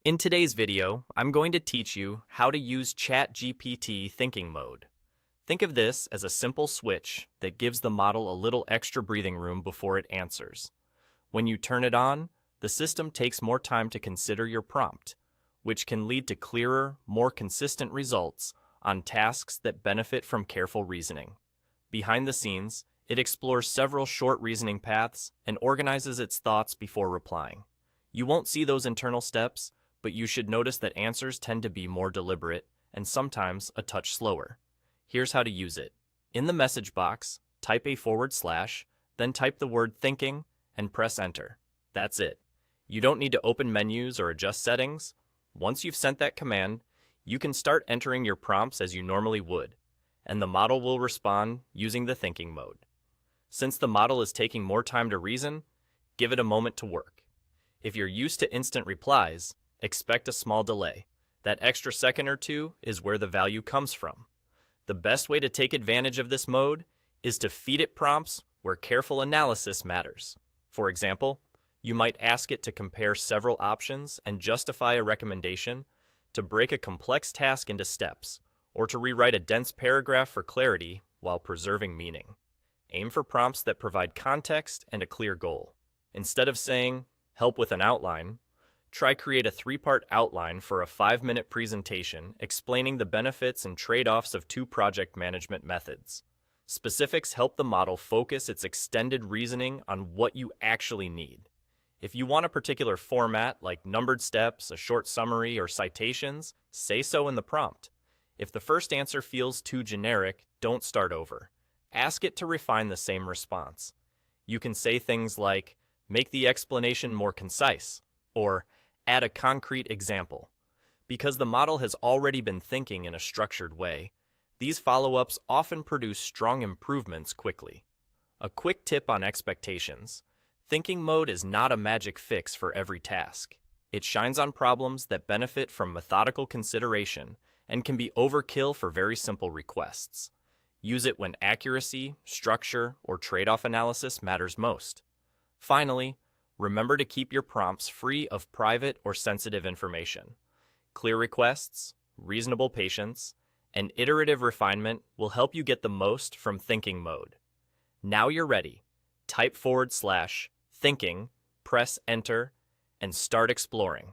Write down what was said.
In today's video, I'm going to teach you how to use ChatGPT Thinking Mode. Think of this as a simple switch that gives the model a little extra breathing room before it answers. When you turn it on, the system takes more time to consider your prompt, which can lead to clearer, more consistent results on tasks that benefit from careful reasoning. Behind the scenes, it explores several short reasoning paths and organizes its thoughts before replying. You won't see those internal steps, but you should notice that answers tend to be more deliberate and sometimes a touch slower. Here's how to use it. In the message box, type a /, then type the word thinking and press enter. That's it. You don't need to open menus or adjust settings. Once you've sent that command, you can start entering your prompts as you normally would, and the model will respond using the thinking mode. Since the model is taking more time to reason, give it a moment to work. If you're used to instant replies, expect a small delay. That extra second or two is where the value comes from. The best way to take advantage of this mode is to feed it prompts where careful analysis matters. For example, you might ask it to compare several options and justify a recommendation, to break a complex task into steps, or to rewrite a dense paragraph for clarity while preserving meaning. Aim for prompts that provide context and a clear goal. Instead of saying, "Help with an outline," try create a 3-part outline for a 5-minute presentation explaining the benefits and trade-offs of 2 project management methods. Specifics help the model focus its extended reasoning on what you actually need. If you want a particular format like numbered steps, a short summary, or citations, say so in the prompt. If the first answer feels too generic, don't start over. Ask it to refine the same response. You can say things like, "Make the explanation more concise," or "Add a concrete example." Because the model has already been thinking in a structured way, these follow-ups often produce strong improvements quickly. A quick tip on expectations. Thinking mode is not a magic fix for every task. It shines on problems that benefit from methodical consideration and can be overkill for very simple requests. Use it when accuracy, structure, or trade-off analysis matters most. Finally, remember to keep your prompts free of private or sensitive information. Clear requests, reasonable patience, and iterative refinement will help you get the most from thinking mode. Now you're ready. Type /, thinking, press enter, and start exploring.